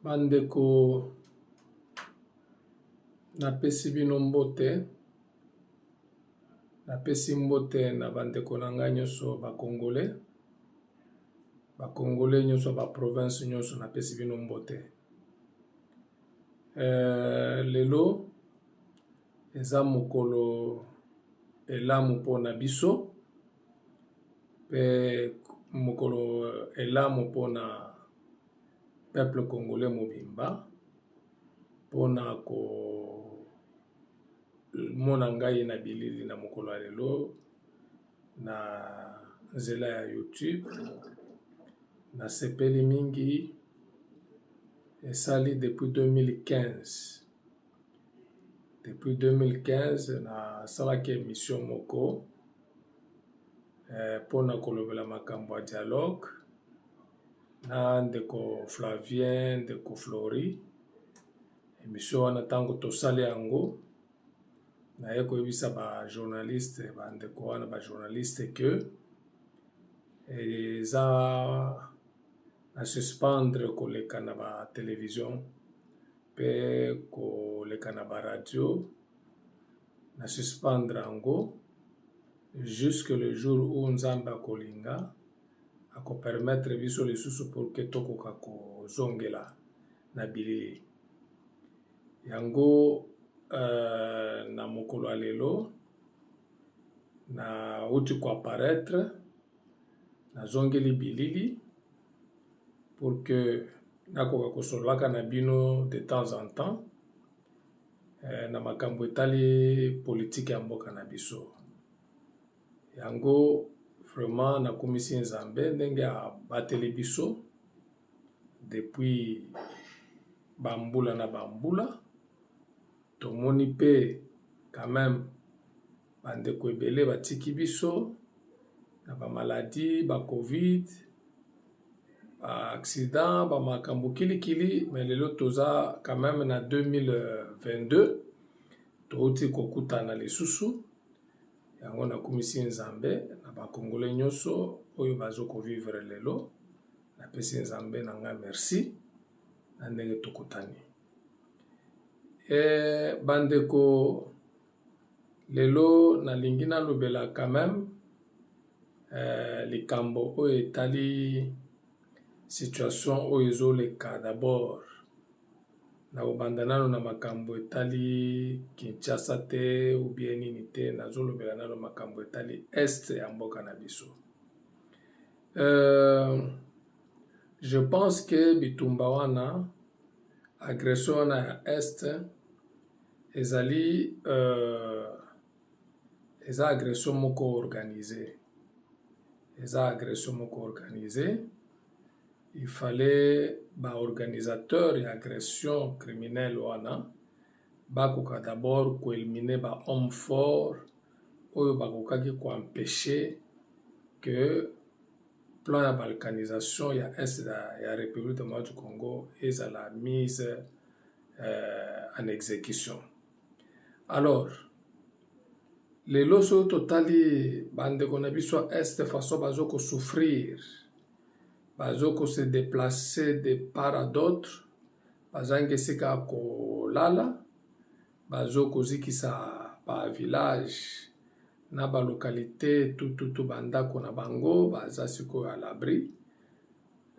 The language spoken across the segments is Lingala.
Bandeko napesi bino mbote, napesi mbote na bandeko na ngai nyonso bakongole nyonso ba province nyonso napesi bino mbote. Lelo eza mokolo elamu mpona biso pe mokolo elamu mpona peuple congolais mobimba, mpona komona ngai na bilili na mokolo ya lelo na nzela ya YouTube. Nasepeli mingi, esali depuis 2015. Depuis 2015 nasalaki émission moko mpona kolobela makambo ya dialogue na ndeko Flavien, ndeko Flori. Émission wana ntango tosali yango naye koyebisa ba journaliste, bandeko wana ba journaliste ke eza na suspendre koleka na ba télévision pe koleka na ba radio, na suspendre yango jusque le jour où Nzambe akolinga akopermettre biso lisusu pour que tokoka kozongela na bilili yango. Na mokolo ya lelo na uti ko apparaître nazongeli bilili pour que nakoka kosololaka na bino de temps en temps na makambo etali politique ya mboka na biso. Yango vraiment nakumisi Nzambe ndenge abateli biso depuis bambula na bambula. Tomoni pe quand même bandeko ebele batiki biso na ba maladie, ba covid, ba accident, ba makambo kilikili, mais lelo toza quand même na 2022 touti kokutana lisusu. Yango nakumisi Nzambe na bakongole nyonso oyo bazoko vivre lelo, napesi Nzambe na nga merci na ndenge tokutani. Bandeko lelo nalingi nalobela quand même likambo oyo etali situation oyo ezoleka. D'abord na kobanda nano na makambo etali Kinshasa te ou bien nini te, nazolobela nano makambo etali este ya mboka na biso. Je pense que bitumba wana, agression wana ya este ezali eza agression moko organisée. Eza agression moko organisée. Il fallait ba organisateur ya agression criminelle wana bakoka d'abord ko éliminer ba homme fort oyo bakokaki ko empêcher que plan ya balkanisation ya est ya République démocratique du Congo ezala mise en exécution. Alors lelo so totali bandeko na biso est façon bazoko souffrir, bazoko se déplacer de part à d'autre, bazange sika kolala, bazoko zikisa ba village na ba localité tout bandako na bango baza siko à l'abri.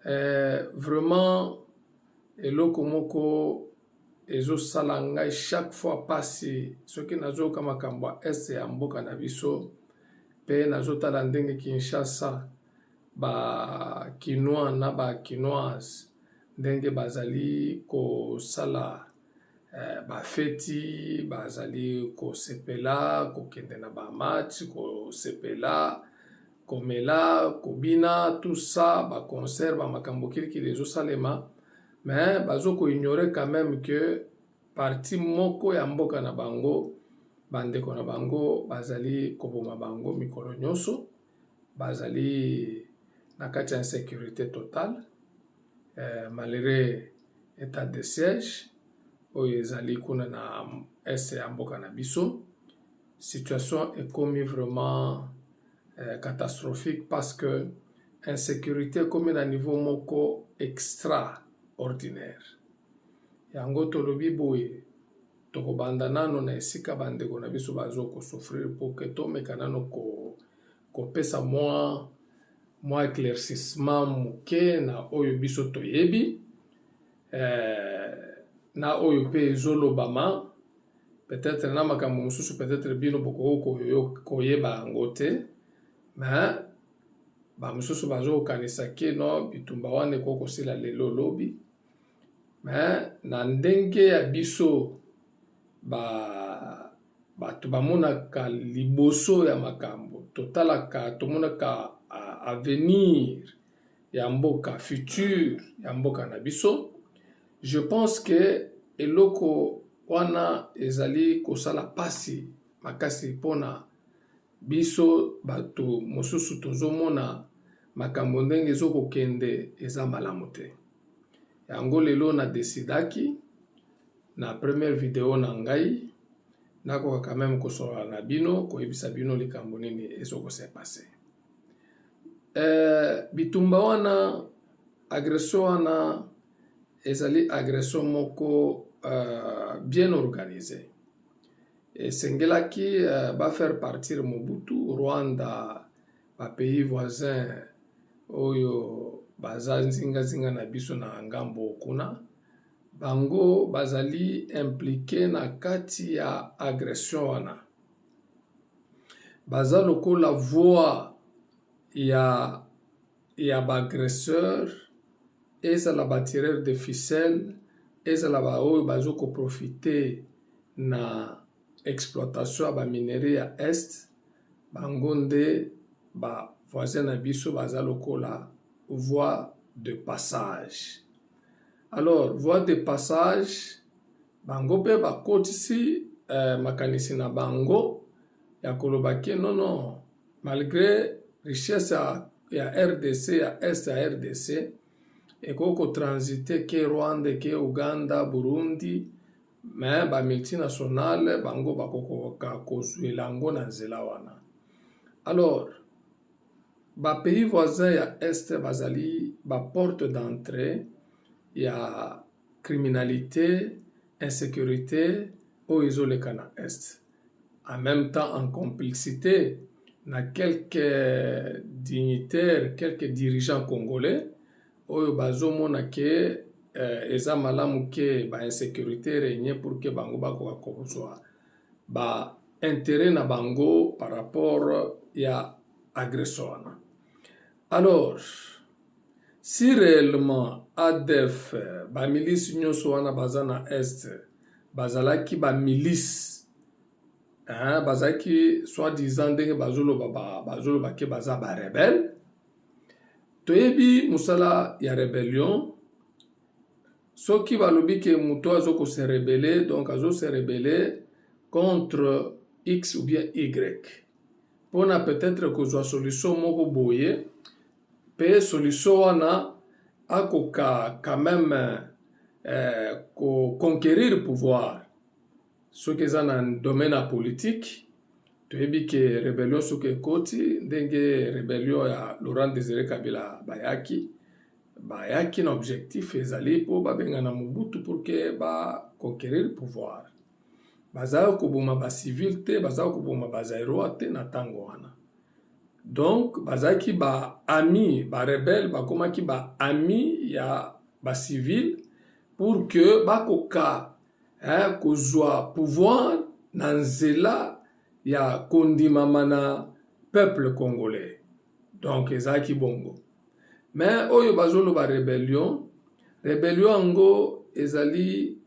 Vraiment eloko moko ezo sala ngai chaque fois pasi soki nazoyoka makambo ya este ya mboka na biso pe nazotala ndenge Kinshasa ba kinois na ba kinoise ndenge bazali kosala bafeti, bazali kosepela, kokende na ba match, kosepela, komela, kobina, tout ça, ba concert, ba makambo kilikili ezosalema. Mais bazoko ignorer quand même que parti moko ya mboka na bango, bandeko na bango bazali koboma bango mikolo nyonso, bazali na kati ya insécurité totale, malgré état de siège oyo ezali kuna na est ya mboka na biso. Situation est commis vraiment catastrophique parce que insécurité comme na niveau moko extraordinaire. Yango tolobi boye tokobanda nano na esika bandeko na biso bazo kosouffrir pour que tomeka nano kopesa mwa éclaircissement moke na oyo biso toyebi na oyo pe ezolobama peut-être na makambo mosusu peut-être bino koyeba yango te mais bamosusu bazokokanisa ke no bitumba wana ekokosila lelo lobi mais na ndenge ya biso bato bamonaka liboso ya makambo totalaka tomonaka avenir ya mboka futur ya mboka na biso. Je pense que eloko wana ezali kosala pasi makasi mpona biso bato mosusu tozomona makambo ndenge ezokokende eza malamu te. Yango lelo na desidaki na première vidéo na ngai nakoka quand même kosola na bino koyebisa bino likambo nini ezokose passe. Bitumba wana agression wana ezali agression moko bien organisée. Esengelaki ba faire partir Mobutu, Rwanda, ba pays voisins oyo baza nzinga na biso na ngambo kuna. Bango bazali impliqué na kati ya agression wana. Baza lokola voix ya bagresseur, ezala ba tireur de ficelle, ezala ba oyo bazoko profiter na exploitation ba minerai ya est, bango nde ba voisin na biso baza lokola voie de passage. Alors voie de passage bango pe bakotisi makanisi na bango ya kolobaki non malgré richesse ya RDC ya est ya RDC ekoko transiter ke Rwanda ke Uganda Burundi mais ba multinationale bango bakokoka kozwela ngo na nzela wana. Alors ba pays voisins ya est bazali ba porte d'entrée ya criminalité, insécurité au izoleka na est. En même temps en complicité na quelques dignitaires, quelques dirigeants congolais oyo bazomona ke eza malamu ke ba insécurité régné pour que bango bakoka kozwa ba intérêt na bango par rapport ya agression. Alors si réellement ADF ba milice nyonso wana baza na est bazalaki ba milice bazaki soi-disant ndenge bazoloba ke baza ba rebelle, toyebi musala ya rébellion soki balobi ke muto azoko se rebeller, donc azo se rebeller contre X ou bien Y pona peut-être kozwa solution moko boye pe solution wana akoka quand même conquérir pouvoir. Ce qui est dans le domaine politique, tu as dit que rébellion sur que côté, dengue rébellion à Laurent Désiré Kabila Bayaki na objectif ezali pour babengana Mobutu pour que ba conquérir le pouvoir. Bazao koboma ba civilité, bazao koboma ba zairo te na tango wana. Donc bazaki ba ami, ba rebelle, ba komaki ba ami ya ba civil pour que ba koka kozwa pouvoir na nzela ya kondimama na peuple congolais. Donc ezaki bongo. Mais oyo bazoloba rébellion ango ezali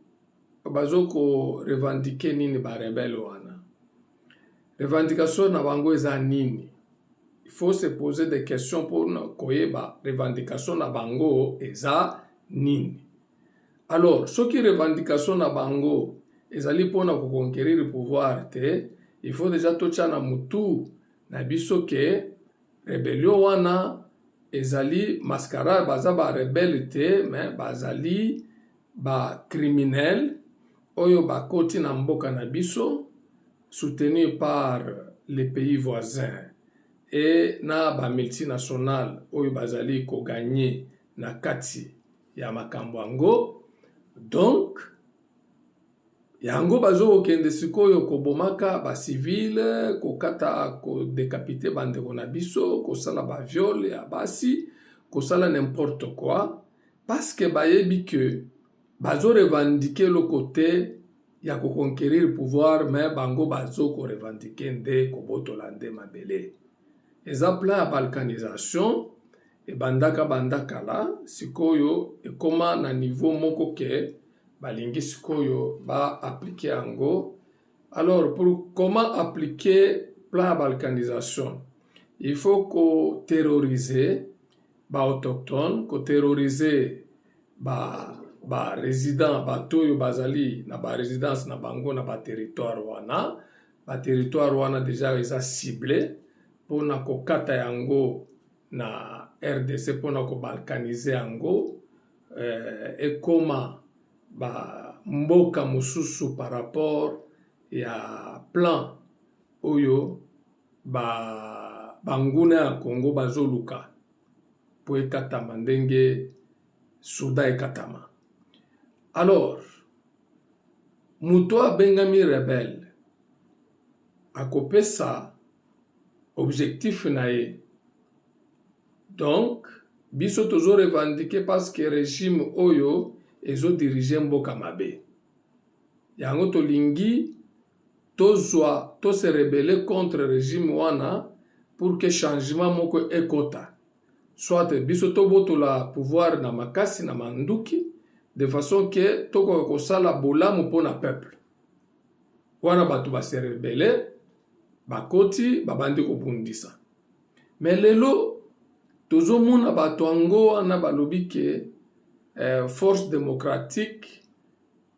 bazoko revendiquer nini ba rebelle wana. Revendication na bango eza nini? Il faut se poser des questions pour koyeba revendication na bango eza nini. Alors, ce qui revendication na bango ezali pona ko conquérir le pouvoir te, il faut déjà tocha na mutu na biso ke rébellion wana ezali mascarade baza ba rebelle te, mais bazali ba criminel oyo bakoti na mboka na biso soutenu par les pays voisins. et na ba multinational oyo bazali ko gagner na kati ya makambo yango. Donc yango bazo kende sikoyo kobomaka ba civile, kokata ko décapiter bandeko na biso, kosala ba viol ya basi, kosala n'importe quoi, parce que bayebi que bazo revendiquer le côté ya ko conquérir le pouvoir, mais bango bazo ko revendiquer nde ko botola nde mabele. Eza plan ya balkanisation e bandaka la sikoyo e koma na niveau moko ke balingi sikoyo ba appliquer yango. Alors pour comment appliquer plan ya balkanisation, il faut ko terroriser ba autochtone, ko terroriser ba résident batoyo bazali na ba résidence na bango na ba territoire wana. Ba territoire wana déjà eza ciblé pona ko kata yango na RDC, pona ko balkaniser yango ekoma ba mboka mosusu par rapport ya plan oyo banguna ya Congo bazoluka po ekatama ndenge Soudan ekatama. Alors muto abengami rebelle akopesa objectif na ye. Donc biso tozo revendiquer parce que régime oyo ezo diriger mboka mabe. Yango tolingi tozwa to se rebeller contre régime wana pour que changement moko ekota. Soit biso to botola pouvoir na makasi na manduki de façon que toko kosala bolamu pona peuple. Wana batu ba se rebeller bakoti babandi kobundisa. Mais lelo tozomona bato yango wana balobi ke force démocratique.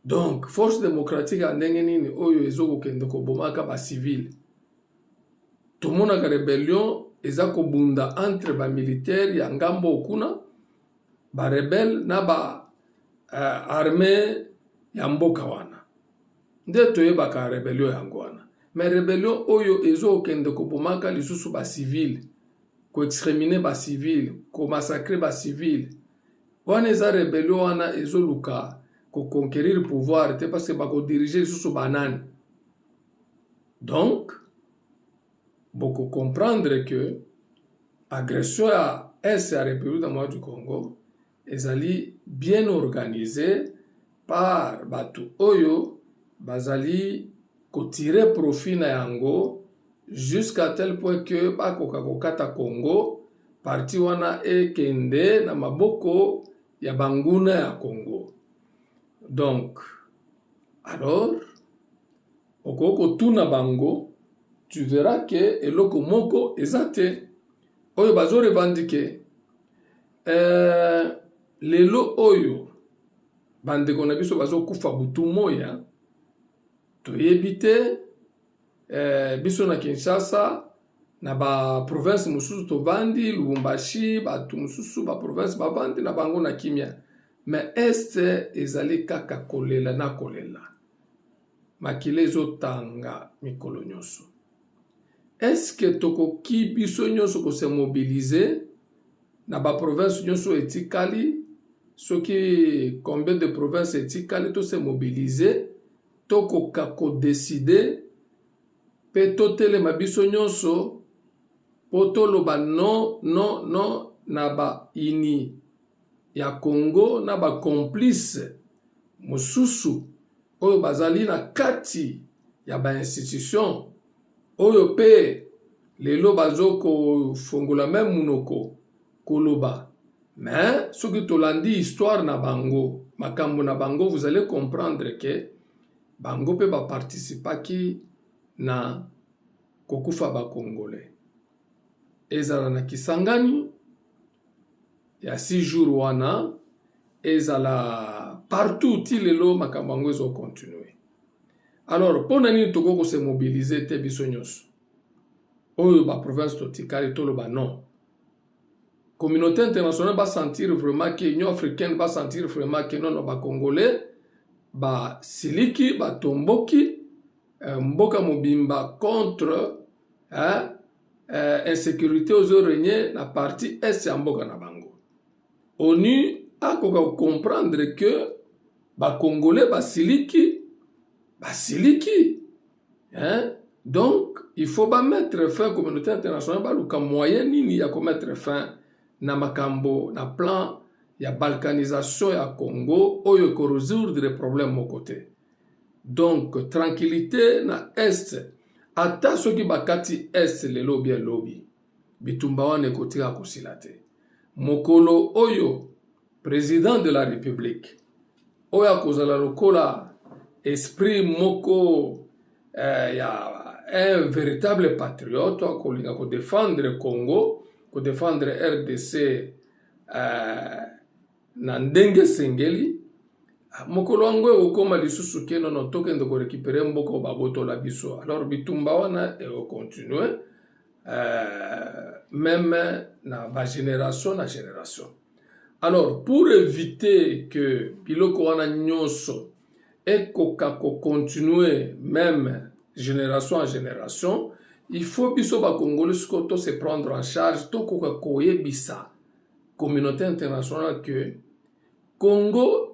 Donc force démocratique andenge nini oyo ezokokende kobomaka ba civil. Tomonaka rebellion eza kobunda entre ba militaire ya ngambo okuna, ba rebelle na ba armée ya mboka wana. Nde toyebaka rebellion yango wana. Mais rebellion oyo ezokende kobomaka lisusu ba civil, ko exterminer ba civil, ko massacrer ba civil. Wana eza rebellion wana ezoluka ko conquérir le pouvoir te parce que bako diriger lisusu banani. Donc beaucoup comprendre que agression à est à République du Congo ezali bien organisée par batu oyo bazali ko tirer profit na yango jusqu'à tel point que bakoka kokata Congo parti wana ekende na maboko ya banguna ya Congo. Donc alors okoko tuna bango, tu verras que eloko moko ezate oyo bazo revendiquer lelo oyo bandeko na biso bazo kufa butu moya toyebi te biso na Kinshasa na ba province mususu tovandi Lubumbashi batu mususu ba province bavandi na bango na kimia. Mais este ezali kaka kolela na kolela makile ezotanga mikolo nyonso. Est-ce que tokoki biso nyonso ko se mobiliser na ba province nyonso etikali, soki combien de provinces etikali to se mobiliser tokoka ko décider pe totelema biso nyonso po toloba non non non na ba ini ya Congo na ba complice mususu oyo bazali na kati ya ba institution oyo pe lelo bazoko fongola même munoko koloba. Mais soki tolandi histoire na bango, makambo na bango, vous allez comprendre que bango pe ba participaki na kokufa ba Congolais. Ezala na Kisangani ya 6 jours wana, ezala partout ti lelo makambo bango ezo continuer. Alors pona nini toko se mobiliser te biso nyonso oyo ba province totikali toloba non. Communauté internationale va sentir vraiment que l'Union africaine va sentir vraiment que non ba Congolais ba siliki ba tomboki mboka mobimba contre insécurité ozo régner na partie est ya mboka na bango. ONU akoka comprendre que ba Congolais basiliki hein? Donc il faut ba mettre fin communauté internationale baluka moyen nini ya ko mettre fin na makambo na plan ya balkanisation ya Congo oyo ko résoudre les problèmes au côté. Donc tranquillité na est ata soki bakati est lelo bien lobby bitumba wane kotika kosila te. Mokolo oyo président de la République oyo akozala lokola esprit moko ya un véritable patriote akolinga ko défendre Congo, ko défendre RDC na ndenge sengeli mokolo wango okoma lisusu ke nono tokende ko récupérer mboko baboto la biso. Alors bitumba wana e continuer même na ba génération na génération. Alors pour éviter que biloko wana nyonso ekoka ko continuer même génération en génération, il faut biso ba Congolais skoto se prendre en charge to koka koyebisa communauté internationale que Congo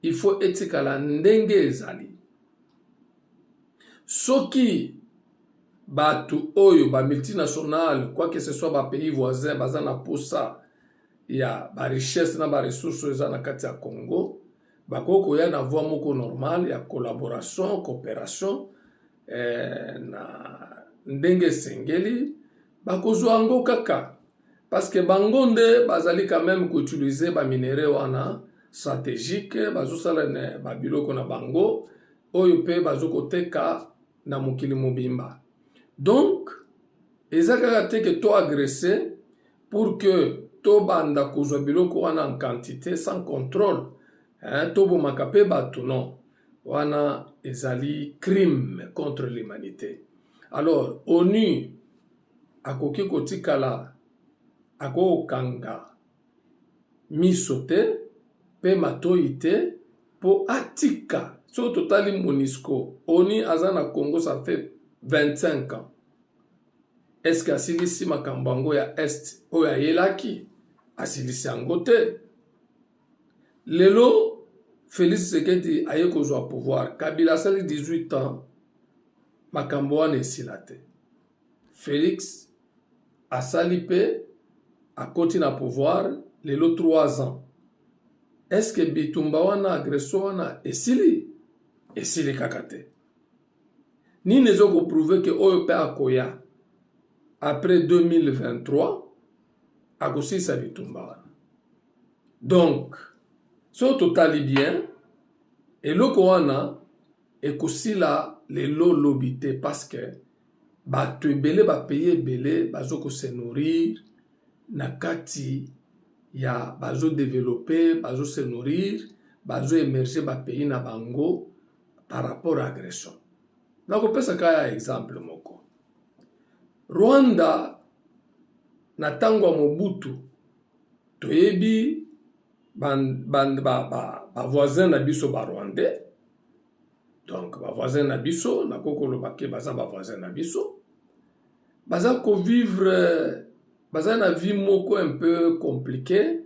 il faut etikala ndenge ezali. Soki batu oyo ba multinational quoi que ce soit ba pays voisins bazana posa ya ba richesse na ba ressources eza na kati ya Congo bakoko ya na voie moko normal ya collaboration coopération na ndenge sengeli bakozwa ngo kaka parce que bango nde bazali quand même qu'utiliser ba minéraux wana stratégique bazosala ne babiloko na bango oyo pe bazokoteka na mokili mobimba. Donc ezaka te que to agressé pour que to banda kozwa biloko wana en quantité sans contrôle hein, to bomaka pe bato non wana ezali crime contre l'humanité. Alors ONU akoki kotikala akokanga miso te pe matoi te po atika so totali MONUSCO ONU aza na Congo ça fait 25 ans. Est-ce que asilisi makambo yango ya est oyo ayelaki asilisi yango te? Lelo Félix Tshisekedi aye kozwa pouvoir Kabila asali 18 ans makambo wana esila te. Félix asali pe akoti na pouvoir lelo 3 ans. Est-ce que bitumba wana agression wana esili kaka te? Nini ezoko prouver que oyo pe akoya après 2023 akosisa bitumba wana. Donc so totali bien eloko wana ekosila lelo lobi te parce que bato ebele bapaye ebele bazoko se nourrir na kati ya bazo développer bazo se nourrir bazo émerger bapays na bango par rapport à agression. Nakopesa kaya exemple moko. Rwanda na tango ya Mobutu toyebi ba voisin na biso ba Rwandais. Donc ba voisin na biso na kokolo bake baza ba voisin na biso baza ko vivre baza na vie moko un peu compliqué,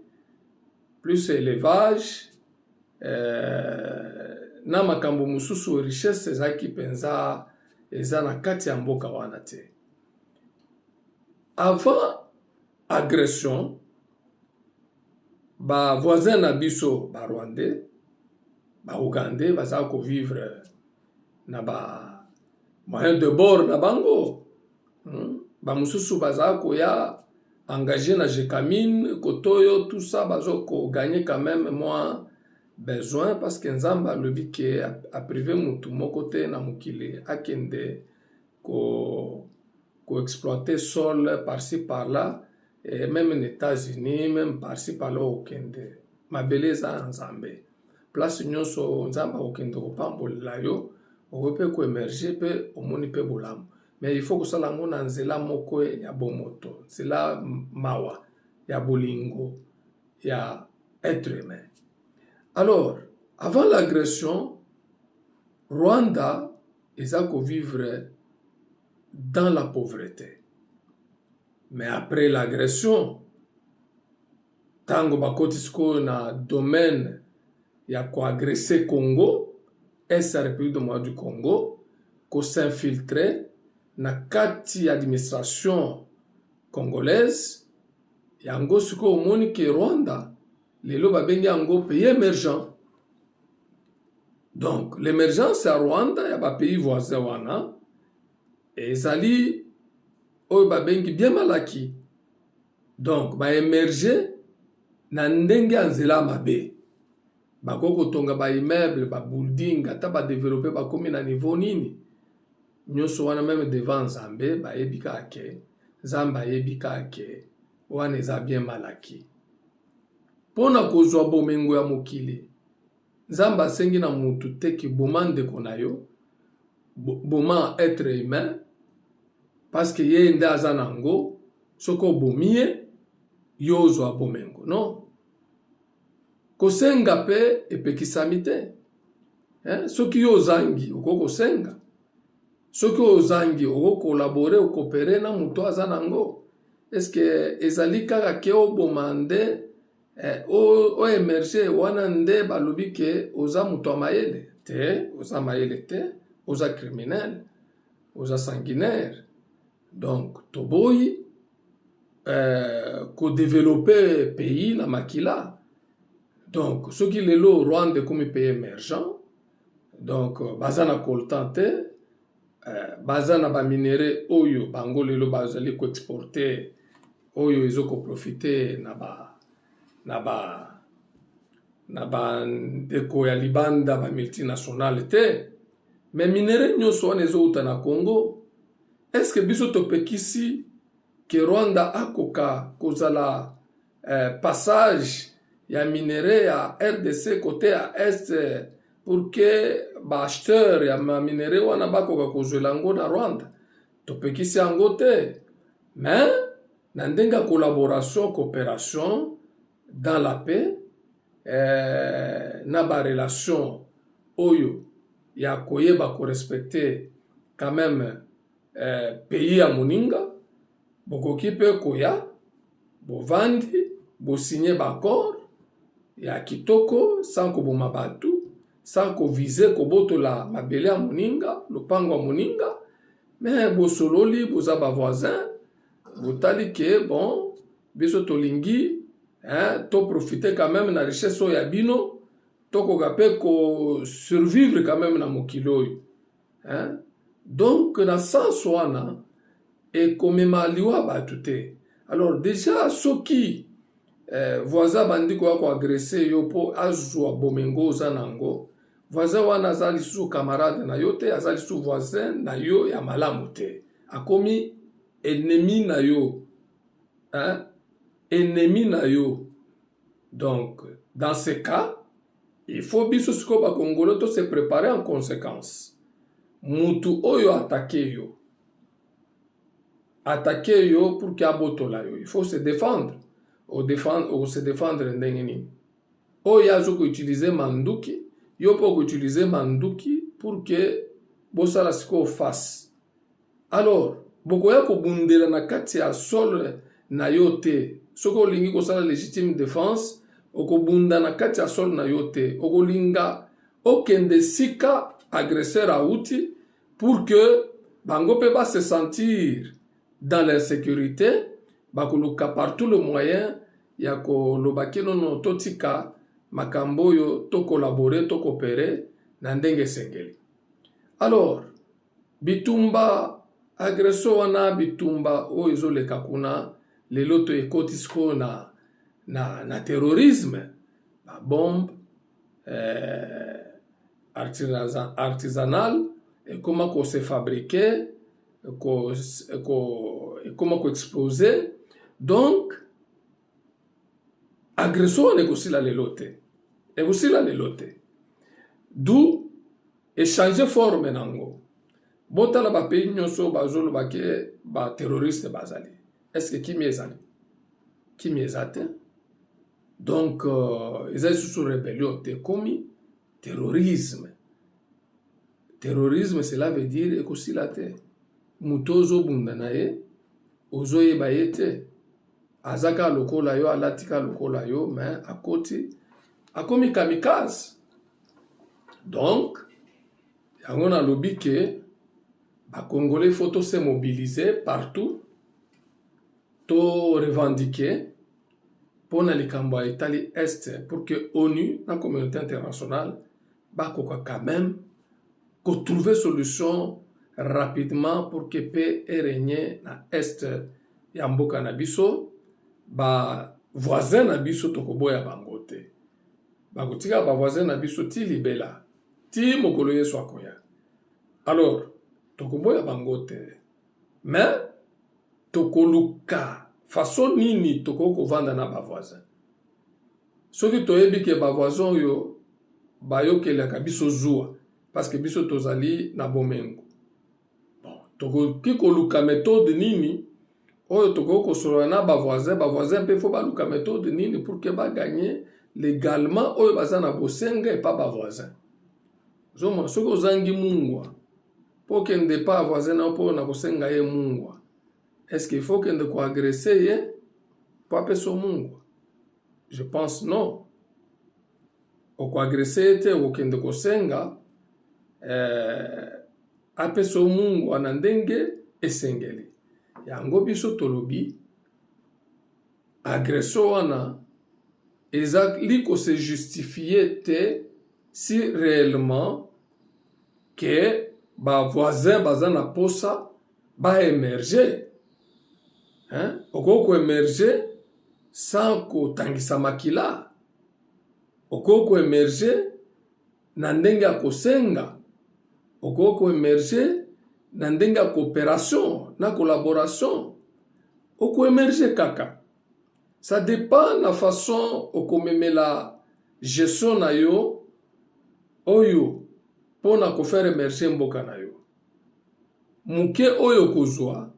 plus élevage na makambo mususu richesse ezaki penza eza na kati ya mboka wana te. Avant agression ba voisin na biso ba Rwandais ba Ougandais baza ko vivre na ba moyen de bord na bango ba mususu baza ko ya engagé na Jekamine Kotoyo tout ça bazo ko gagner quand même moins besoin parce que nzamba lobi ke a privé mutu moko te na mukili akende ko exploiter sol par-ci par-là et même en États-Unis même par-ci par-là okende mabeleza nzambe place nyonso nzamba okende ko pambola yo ope ko émerger pe omoni pe bolamu. Mais il faut que ça la mona nzela moko ya bomoto, nzela mawa ya bolingo ya être humain. Alors, avant l'agression, Rwanda ils ont vivre dans la pauvreté. Mais après l'agression, tango bakoti sikoyo na domaine ya koagrese Congo, est la République du Congo, ko s'infiltrer na kati ya administration congolaise, yango sikoyo omoni ke Rwanda, lelo babengi yango pays émergent. Donc, l'émergence à Rwanda, il y a des pays voisins, et ezali, oyo babengi bien malaki. Donc, ba émerger, na ndenge anzela mabe. Bako kotonga ba immeuble, ba building, ata ba développer ba komi na niveau nini. Nyonso wana même devant Nzambe, ba yebika ake, Nzamba yebika ake, wana eza bien malaki. Pona kozwa bomengo ya mokili, Nzamba asengi na mutu te ki boma ndeko na yo, boma être humain, parce que ye nde aza nango, soko bomie, yo ozwa bomengo, non? Kosenga pe epekisami te. Soki yo ozangi, oko kosenga. Soki ozangi, oko kolabore, oko kopere na mutu aza nango. Est-ce que ezali kaka ke oboma nde o emerge wana nde balobi ke oza mutu amayele te, oza mayele te, oza criminel, oza sanguinaire. Donc, toboyi ko développer pays na makila. Donc, ce qui est le Rwanda comme pays émergent, donc, bazana coltan te, bazana ba minéraux oyo bango lelo bazali ko exporter, oyo izo ko profiter na ba ndeko ya libanda ba multinationale te. Mais minéraux nyonso wana ezo uta na Congo. Est-ce que biso topekisi ke Rwanda akoka kozala passage ya minéraux ya RDC côté à est pour que ba acheteur ya minéraux wana bakoka kozwela ngo na Rwanda? Topekisi yango te. Mais na ndenge ya collaboration, coopération dans la paix, na ba relation oyo ya koyeba ko respecter quand même pays ya moninga, bokoki pe koya, bovandi, bosigner bakor ya kitoko, sans koboma batu, sans kovize kobotola mabele ya moninga, lopango ya moninga, mais bosololi, boza ba voisin, botali ke, bon, biso tolingi, to profiter quand même na richesse oyo ya bino, to koka pe ko survivre quand même na mokili oyo. Donc, na sens wana, ekomema liwa batu te. Alors, déjà, soki voisin bandi ko agressé yo po azwa bomengo oza nango, voisin wana azali sous camarade na yo te, azali sous voisin na yo ya malamu te. Akomi ennemi na yo. Ennemi na yo. Donc, dans ce cas, il faut biso siko ba Congolais to se préparer en conséquence. Mutu oyo attaqué yo. Attaquer yo pour qu'il abotola yo. Il faut se défendre. Ou se défendre ndenge nini. Oyo azo ko utiliser manduki, yo po ko utiliser manduki pour que bosala siko face. Alors, bokoya ko bundela na kati ya sol na yo te. Soko lingi ko sala légitime défense, oko bunda na kati ya sol na yo te. Oko linga okende sika agresseur a outil pour que bango pe ba se sentir dans l'insécurité, bakoluka partout le moyen ya ko lobaki no totika makambo yo to collaborer to coopérer na ndenge sengeli. Alors, bitumba agresso wana bitumba o ezoleka kuna lelo to ekotisko na terrorisme, ba bombe artisanal, et comment se fabriquer, comment exploser. Donc, agression est aussi la lelote. Et aussi la lelote. D'où échanger forme nango. Bota la ba pays nyonso bazolo ba ke ba terroriste bazali. Est-ce que qui miezali? Qui miezate? Donc, ils ont sous rébellion te commis terrorisme. Terrorisme, cela veut dire que si la terre, mutozo bundanaye, ozoyeba ye te. Azaka lokola yo, alatika lokola yo, mais akomi kamikaze. Donc, yango nalobi ke Congolais faut se mobiliser partout, to revendiquer pour na likambo ya Italie Est pour que ONU, la communauté internationale, bakoka quand même trouver solution rapidement pour que paix ait régné na Est ya mboka na biso, ba voisin na biso tokoboya bango te. Bakotika ba voisin na biso ti libela, ti mokolo yesu akoya. Alors, tokoboya bango te. Mais tokoluka façon nini toko vanda na ba voisin. Soki toyebi ke ba voisin yo bayokelaka biso zuwa parce que biso tozali na bomengo. Bon, tokoki koluka méthode nini oyo toko kosolola na ba voisin pe faut baluka méthode nini pour que ba gagner légalement oyo baza na bosenga et pas ba voisin. Zoma soko zangi mungwa pour que ne pas voisin na po na kosenga ye mungwa. Est-ce qu'il faut que ne ko agresser ye pour appeler son mungwa? Je pense non. Oko agresser te o kende kosenga appeler son mungwa na ndenge esengeli. Yango biso tolobi agression wana ezali ko se justifier te si réellement que ba voisin baza na posa ba émerger. Hein? Oko émerger sans ko tangisa makila. Oko émerger na ndenge ya kosenga. Oko émerger na ndenge ya coopération, na collaboration. Oko émerger kaka. Ça dépend na façon okomemela gestion na yo oyo pona ko faire émerger mboka na yo. Muke oyo kozwa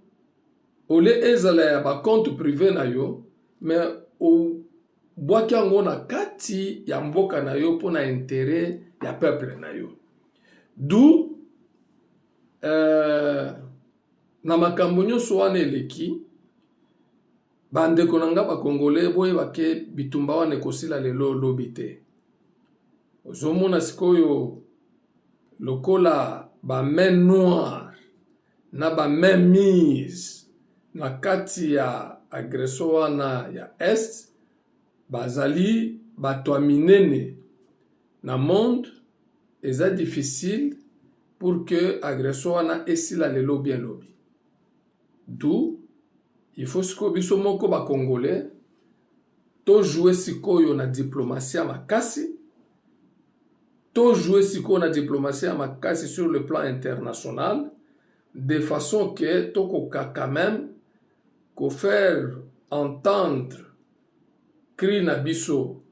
ole ezala ya ba compte privé na yo, mais o bwaki yango na kati ya mboka na yo pona intérêt ya peuple na yo. D'où na makambo nyonso wana eleki bandeko na nga ba Congolais boyeba ke bitumba wana ekosila lelo lobi te. Ozomona sikoyo lokola ba main noire na ba main mise na kati ya agression wana ya Est bazali bato minene na monde eza difficile pour que agression wana esila lelo bien lobi. D'où il faut siko biso moko ba Congolais to jouer sikoyo na diplomatie ya makasi, to jouer sikoyo na diplomatie ya makasi sur le plan international, de façon que tokoka quand même ko faire entendre cri na biso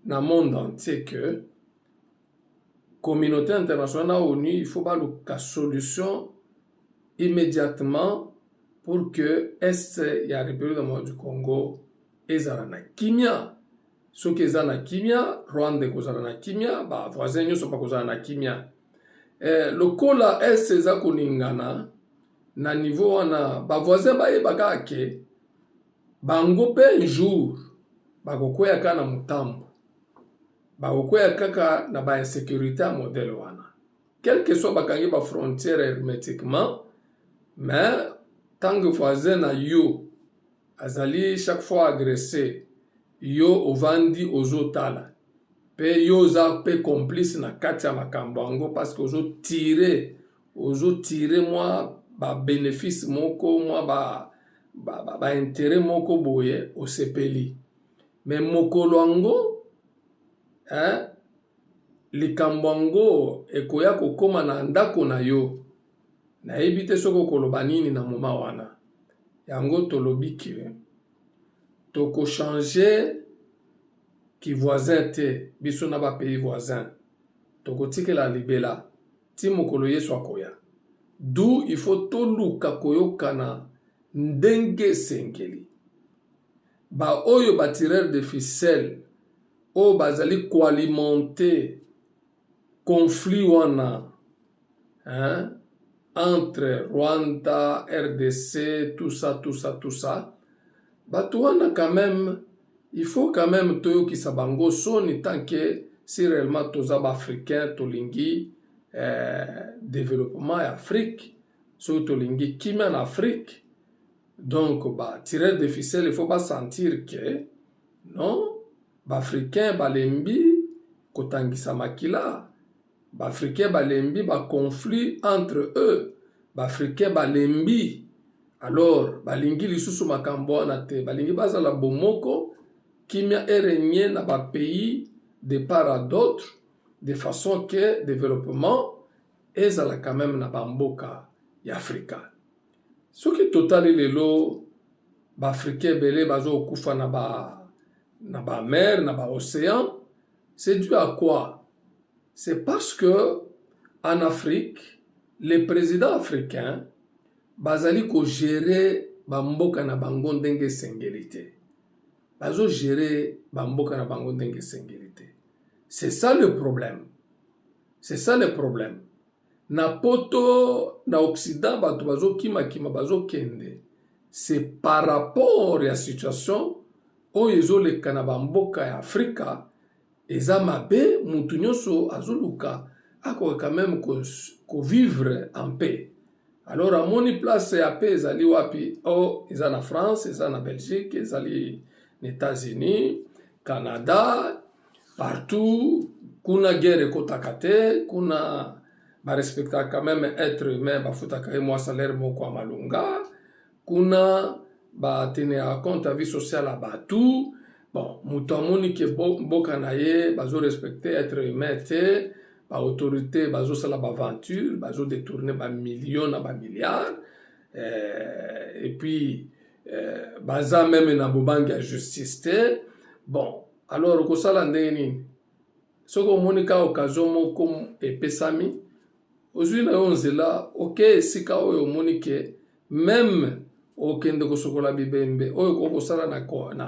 na monde entier que communauté internationale ONU il faut baluka solution immédiatement pour que Est ya République du Congo ezala na kimia. Soki ezala na kimia, Rwanda kozala na kimia, ba voisin nyonso pa kozala na kimia. Lokola Est eza koningana na niveau wana ba voisin ba yebaka ke bango pe un jour bakokwea kaka na mutambo, bakokwea kaka na ba insécurité modèle wana. Quel que soit bakangi ba frontière hermétiquement, mais tant que voisin na yo azali chaque fois agressé, yo ovandi ozotala pe yo za pe complice na kati ya makambo yango parce que ozo tirer moi ba bénéfice moko moi ba intérêt moko boye osepeli. Mais mokolo yango likambo yango ekoya kokoma na ndako na yo na ebite soko koloba nini na moma wana. Yango tolobi ke toko changer ki voisin te biso na ba pays voisin. Toko tikela libela ti mokolo yesu akoya. D'où il faut toluka koyokana ndenge sengeli. Ba oyo ba tireur de ficelle o bazali koalimenter conflit wana. entre Rwanda, RDC, tout ça, tout ça, tout ça, Batouana quand même, il faut quand même toyo qui sabango soni tant que si réellement tozaba africain tolingi développement Afrique, so tolingi kimi en Afrique, donc bah tirer des ficelles, il faut pas sentir que non, bah africain balembi kotangisa makila, bah africain balembi ba conflit entre eux, bah africain balembi alors balingi lisusu makambo wana te, balingi bazala bomoko kimia erenye na ba pays de part à d'autre de façon que développement ezala quand même na bamboka ya Afrika. Soki totali lelo ba africain belé bazo kufa na ba mer, na ba océan, c'est dû à quoi? C'est parce que en Afrique, les présidents africains bazali ko gérer bamboka na bango ndenge sengeli te. Bazo gérer bamboka na bango ndenge sengeli te. C'est ça le problème. C'est ça le problème. Na poto na Occident bato bazo kima bazo kende. C'est par rapport à la situation oyo ezoleka na bamboka ya Afrika eza mabe mutu nyonso azoluka ako quand même ko vivre en paix. Alors amoni place ya paix ezali wapi? Oh, eza na France, eza na Belgique, ezali na États-Unis, Canada, partout. Kuna guerre ekotaka te, kuna ba respecta quand même être humain, bafutaka mwa salaire moko ya malunga, kuna ba tenir compte à vie sociale à batu. Bon, mutu amoni ke boka na ye bazo respecter être humain te, ba autorité bazo sala ba aventure, bazo détourner ba millions na ba milliards, et puis baza même na bobangi ya justice te. Bon, alors kosala ndenge nini? Soko monika occasion moko epesami, ozwi na yo nzela, ok esika oyo omonike même okende kosokola bibembe oyo kokosala na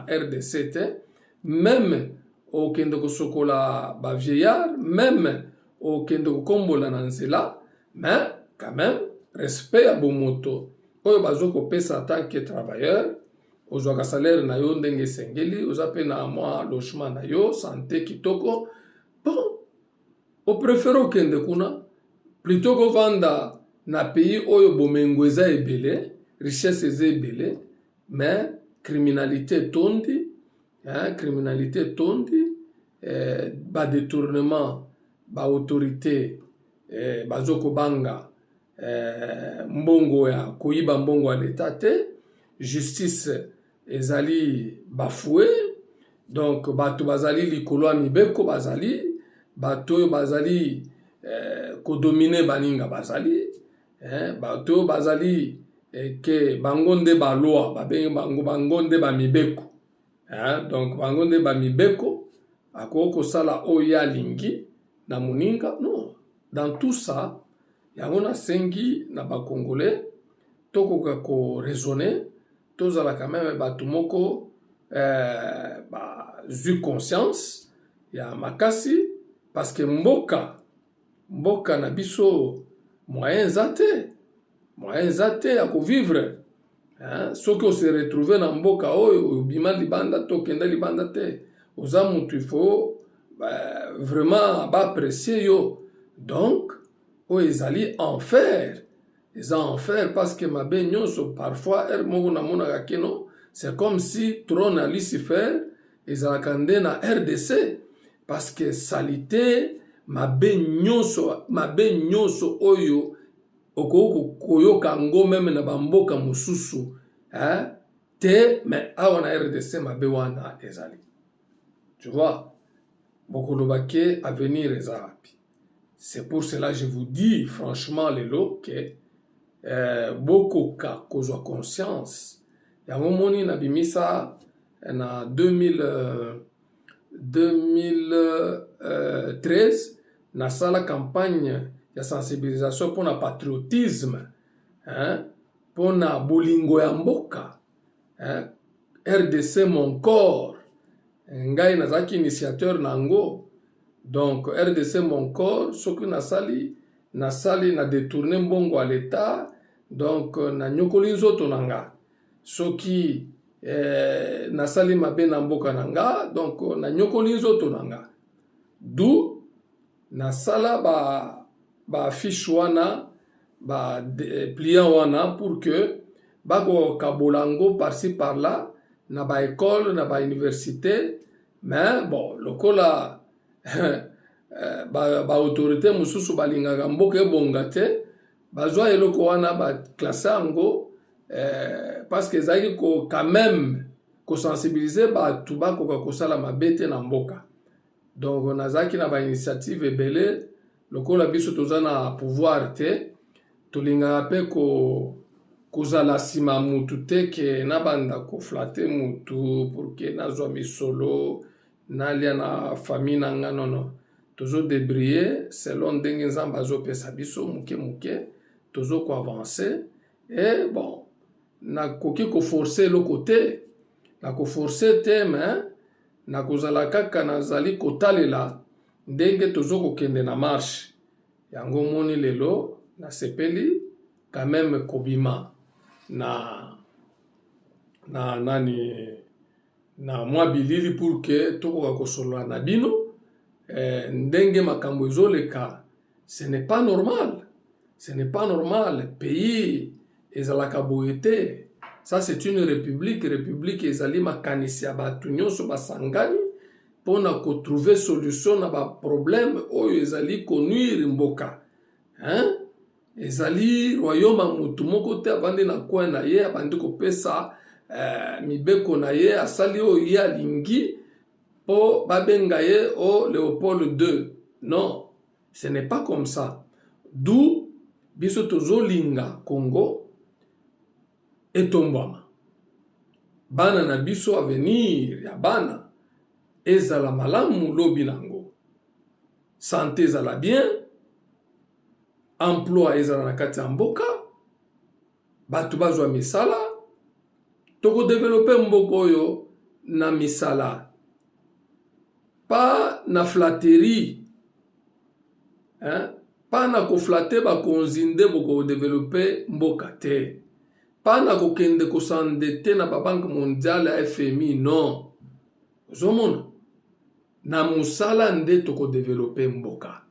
RDC te, même okende kosokola ba vieillard, même okende kokombola na nzela, mais quand même respect ya bomoto oyo bazo kopesa en tant que travailleur, ozwaka salaire na yo ndenge sengeli, oza pe na mwa logement na yo, santé kitoko. Bon, o préfère okende kuna plutôt que vanda na pays oyo bomengo eza ebele, richesse eza ebele, mais criminalité tondi, criminalité tondi, ba détournement, ba autorité, bazo kobanga mbongo ya koyiba mbongo ya l'état te, justice ezali bafoué, donc bato bazali likolo ya mibeko bazali, bato bazali kodomine baninga bazali, bato bazali ke bango nde ba loi, babengi bango nde ba mibeko, donc bango nde ba mibeko akoko sala oyo alingi na muninga. Non, dans tout ça yango na sengi na ba congolais tokoka ko raisonner, tozala quand même bato moko ba zu conscience ya makasi, parce que mboka na biso moyen zate ya ko vivre, soki se retrouver na mboka oyo bima libanda to kenda libanda te, oza mutu il faut vraiment ba apprécier yo. Donc oyo ezali enfer, eza enfer, parce que mabe nyonso parfois moko na monaka keno c'est comme si trône à Lucifer ezalaka nde na RDC, parce que salité mabe nyonso oyo okoko koyoka ngo meme na bamboka mosusu te, mais awa na RDC mabe wana ezali. Tu vois, bokoloba ke avenir eza wapi? C'est pour cela que je vous dis franchement lelo que bokoka kozwa conscience yango moni na bimisa na 2013 na sala campagne ya sensibilisation pour na patriotisme, pour na bolingo ya mboka, RDC mon corps, ngai nazaki initiateur nango. Donc RDC mon corps soki na sali nasali na détourné mbongo à l'état, donc na nyokoli nzoto nanga. Soki nasali mabe na mboka nanga, donc na nyokoli nzoto nanga. D'où nasala ba fiche wana, ba pliant wana pour que bako kabolango par-ci par-là na ba école na ba université, mais bon lokola ba autorité mususu balingaka mboka ebonga te bazwa eloko wana ba classe yango parce que ezalaki quand même ko sensibiliser batu bakoka kosala mabe te na mboka. Donc nazaki na ba initiative ebele lokola biso toza na pouvoir te tolingaka mpe kozala nsima mutu te ke nabanda koflate mutu pour ke nazwa misolo nalia na famille na nga nono. Tozo débriller selon ndenge nzambe azopesa biso muke muke tozo ko avancer et bon nakoki koforce eloko te nakoforce te mais nakozala kaka nazali kotalela ndenge tozo kokende na marche yango moni lelo nasepeli quand même kobima na mwa bilili pour que tokoka kosolola na bino ndenge makambo ezoleka. Ce n'est pas normal, ce n'est pas normal. Pays ezalaka boye te. Ça c'est une république ezali makanisi ya batu nyonso basangani pona ko trouver solution na ba problème oyo ezali konuire mboka. Ezali royaume mutu moko te avandi na coin na ye abandi kopesa mibeko na ye asali oyo ye alingi po babenga ye o Léopold II. Non, ce n'est pas comme ça. D'où biso tozolinga Congo etombama. Bana na biso avenir ya bana ezala malamu lobi nango. Santé ezala bien, emploi ezala na kati ya mboka, batu bazwa misala, toko développer mboka oyo na misala. Pas na flatterie, pas na ko flatter ba konzinde boko développer mboka te. Pas na ko kende ko s'endetter na ba banque mondiale FMI, non. Zomona na musala nde toko développer mboka.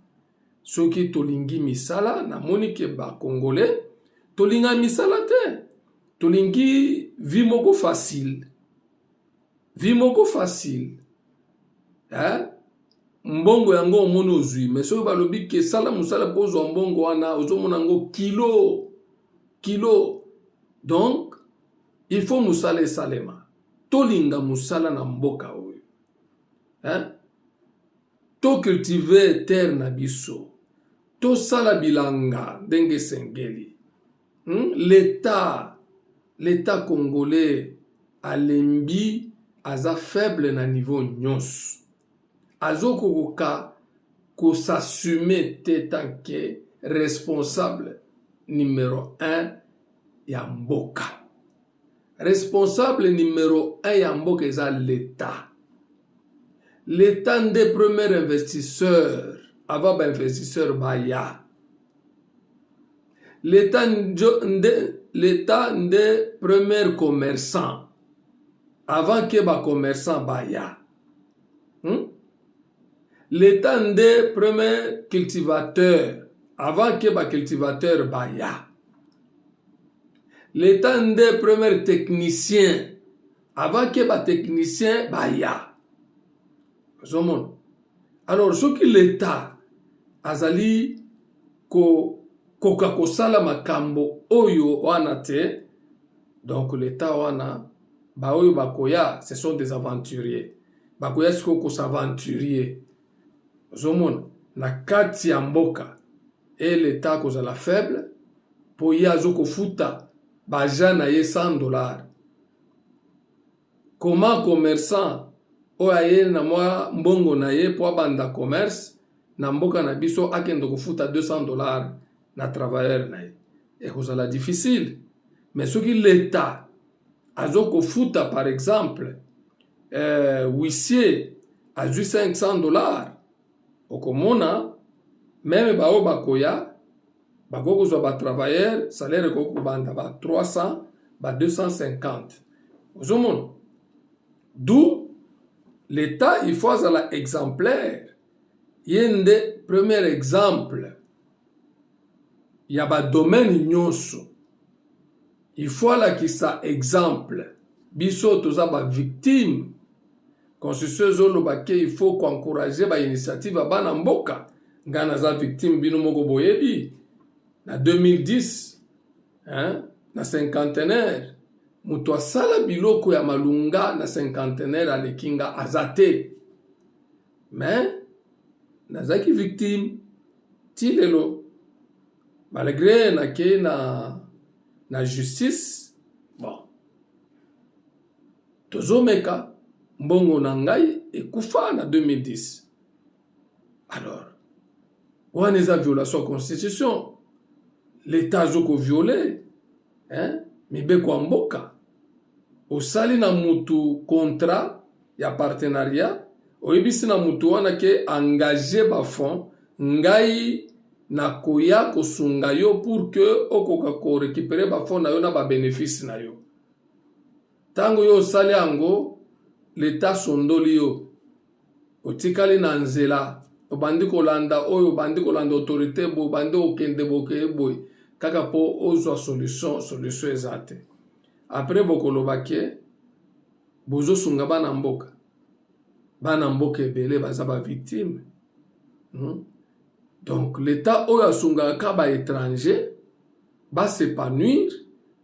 Soki tolingi misala na moni ke ba congolais tolinga misala te. Tolingi vie moko facile. Vie moko facile. Mbongo yango omoni ozwi mais soki balobi ke sala musala po ozwa mbongo wana ozomona yango kilo. Donc il faut musala esalema. Tolinga musala na mboka oyo. To cultiver terre na biso. To sala bilanga ndenge sengeli. L'état congolais alembi aza faible na niveau nyonso. Azokoka ko s'assumer te tanke responsable numéro 1 ya mboka. Responsable numéro 1 ya mboka eza l'État. L'État nde premier investisseur avant ba investisseur baya. L'État nde premier commerçant avant que ba commerçant baya. L'État nde premier cultivateur avant que ba cultivateur baya. L'État nde premier technicien avant que ba technicien baya. Alors ce que l'État azali koka kosala makambo oyo wana te, donc l'État wana ba oyo bakoya ce sont des aventuriers. Bakoya siko ko s'aventurier. Zomona na kati ya mboka et l'État kozala faible po ya zoko futa baja na ye $100. Comment commerçant oyo aye na mwa mbongo na ye po abanda commerce na mboka na biso akende kofuta $200 na travailleur na ye ekozala difficile. Mais soki l'État azoko futa par exemple huissier azwi $500 okomona meme bao bakoya Bakoko zo ba travailleur salaire koko banda ba 300 ba 250. Ozomon. D'où l'État il faut azala exemplaire. Yende premier exemple. Ya ba domaine nyonso. Il faut la qui ça exemple. Biso toza ba victime. Constitution zolobake il faut encourager ba initiative ba na mboka. Ngana za victime bino moko boyebi. Na 2010, hein, na cinquantenaire, mutu asala biloko ya malunga na cinquantenaire alekinga azate. Mais nazaki victime ti lelo. Malgré nake na justice, bon. Tozomeka mbongo na ngai ekufa na 2010. Alors, wana eza violation ya constitution. L'État zoko violé, hein? Mibeko mboka. Osali na mutu contrat ya partenariat, oyebisi na mutu wana ke engagé ba fond, ngai na koya kosunga yo pour que okoka ko récupérer ba fond na yo na ba bénéfice na yo. Tango yo osali yango, l'État sondoli yo. Otikali na nzela, obandi kolanda oyo, obandi kolanda autorité bo, obandi okende boke boy. Kaka po ozwa solution ezate. Après bokolobake bozo sunga bana mboka. Bana mboka ebele baza ba victime. Donc l'État oyo sunga ka ba étranger ba s'épanouir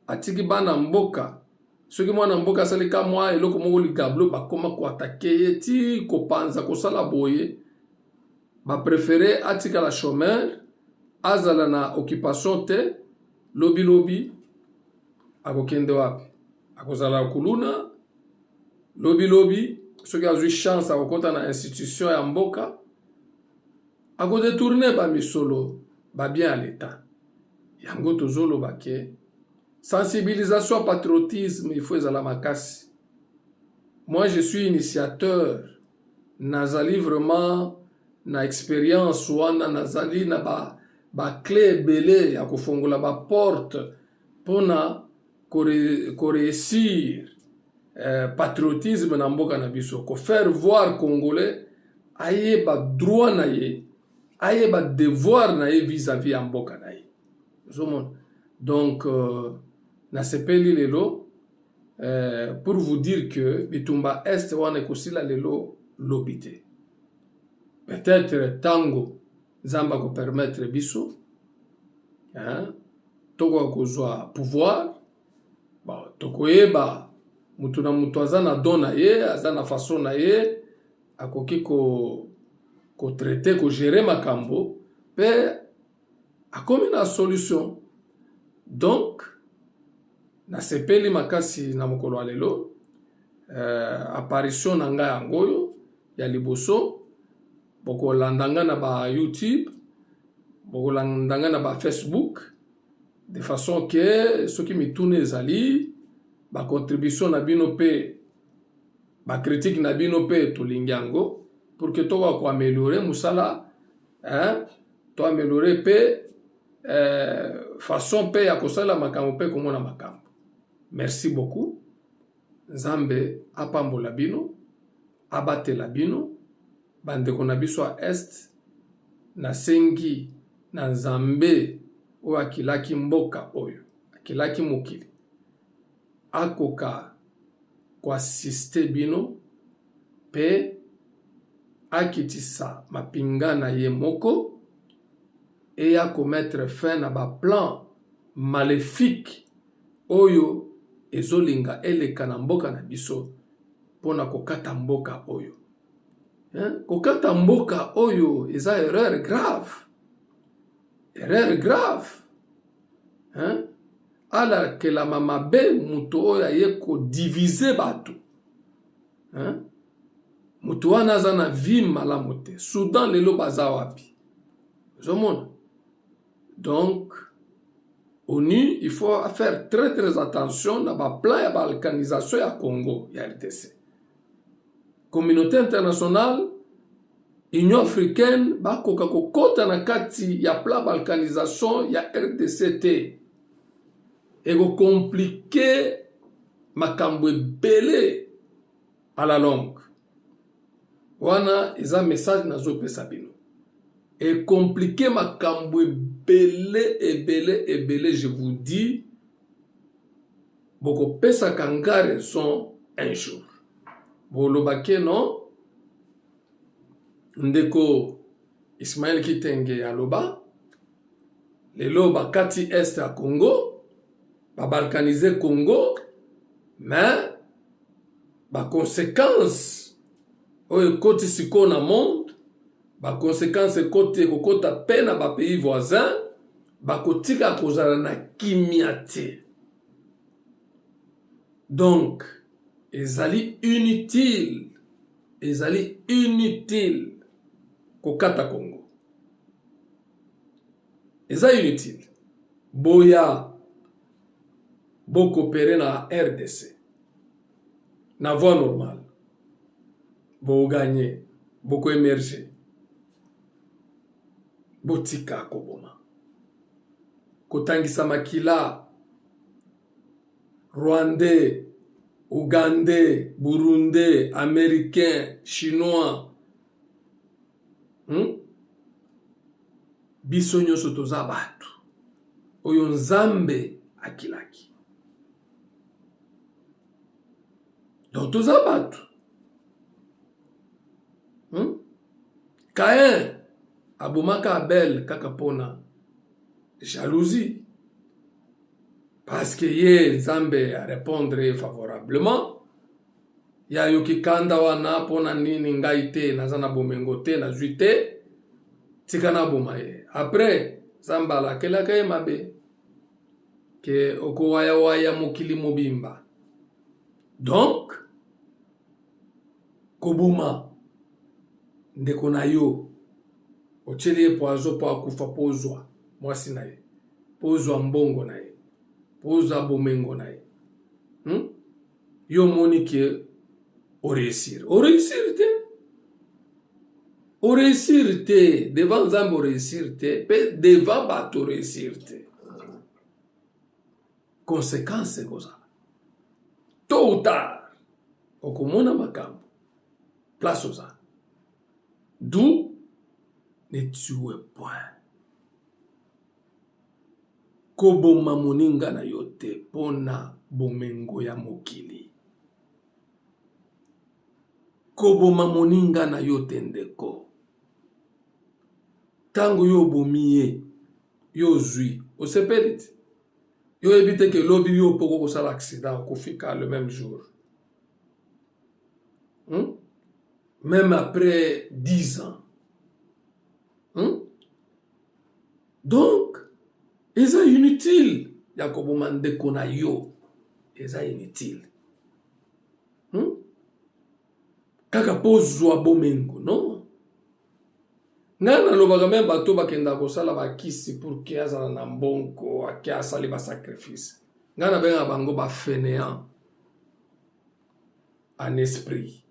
atiki bana mboka. Soki mwana mboka sali ka mwa eloko moko ligablo ba koma ko attaquer yeti ko panza ko sala boye. Ba préférer atika la chômeur. Azala na occupation te lobi akokende wapi akozala kuluna lobi soki azwi chance akokota na institution ya mboka akodetourne ba misolo ba bien à l'état yango tozoloba ke sensibilisation patriotisme il faut ezala makasi. Moi je suis initiateur nazali vraiment na expérience wana nazali na ba clé belé ya kofongola ba porte pona ko réussir patriotisme na mboka na biso ko faire voir congolais aye ba droit na ye aye ba devoir na ye vis-à-vis ya mboka na ye. Donc na sepeli lelo pour vous dire que bitumba est wana kosila lelo lobité. Peut-être tango Zamba ko permettre biso, hein, toko kozwa pouvoir, bon, toko eba, mutu na mutu azana dona ye, azana façon na ye, akoki ko traiter, ko gérer makambo, pe akomi na solution. Donc, na sepeli makasi na mokolo alelo, apparition na nga yangoyo, ya liboso, boko landanga na ba YouTube, boko landanga na ba Facebook, de façon que ceux qui me tournent ezali, ba contribution na bino pe, ba critique na bino pe to lingango, pour que to ko améliorer musala, hein, to améliorer pe façon pe ya kosala makambo pe komona makambo. Merci beaucoup. Nzambe apambola bino, abatela bino. Bandeko na biso a est na sengi na Nzambe oyo akilaki mboka oyo akilaki mokili akoka ko assiste bino pe akitisa mapinga na ye moko et à commettre fin na ba plan maléfique oyo ezolinga eleka na mboka na biso pona kokata mboka oyo. Kokata mboka oyo eza erreur grave. Erreur grave. Ala ke la mamabe mutu oyo aye ko diviser bato. Mutu wana aza na vie malamu te. Soudan lelo baza wapi. Zomona. Donc, ONU, il faut faire très très attention na ba plan ya balkanisation ya Congo, ya RDC. Communauté internationale, Union africaine bakoka kokota na kati ya plan balkanisation ya RDC te ekokomplike makambo ebele à la longue. Wana eza message nazopesa bino. Et compliqué makambo ebele, je vous dis, boko pesa kanga raison un jour. Bolobake non, ndeko Ismaël Kitenge aloba, lelo bakati est à Congo, ba balkaniser Congo, mais ba conséquence oyo koti siko na monde, ba conséquence kote kokota pe na ba pays voisins, ba kotika kozala na kimia te. Donc ezali inutile kokata Congo. Eza inutile. Boya bokopere na RDC. Na voie normale. Bo gagner, boko émerger. Botika koboma. Kotangisa makila Rwandais, Ougandais, Burundais, Américains, Chinois. Biso nyonso toza batu. Oyo nzambe akilaki. Donc toza batu. Caïn abomaka Abel kaka pona jalousie. Parce que ye nzambe a répondre favorablement. Ya yoki kanda wana pona nini ngai te nazana bomengo te nazwi te tika na boma ye. Après zamba la kelaka ye mabe ke okowaya waya mokili mobimba. Donc koboma ndeko na yo ocheli ye poazo po akufa pozwa mwasi na ye pozwa mbongo na ye pozwa bomengo na ye yo moni ke o réussir te devant nzambe o réussir te pe devant bato réussir te conséquence kozala tôt ou tard okomona makambo place oza. D'où ne tuez point. Koboma moninga na yote pona bomengo ya mokili. Koboma moninga na yote ndeko. Tango yo bomiye, yo zui, osepelite. Yo ebite ke lobi yo poko kosala accident kofika le même jour. Même après 10 ans. Donc, eza inutile. Yakobo mandeko na yo. Eza inutile. Kaka pozwa bomengo, non? Ngana lobaka même bato bakenda kosala bakisi pour que azala na mbonko, ake asali ba sacrifice. Ngana benga bango ba fainéant en esprit.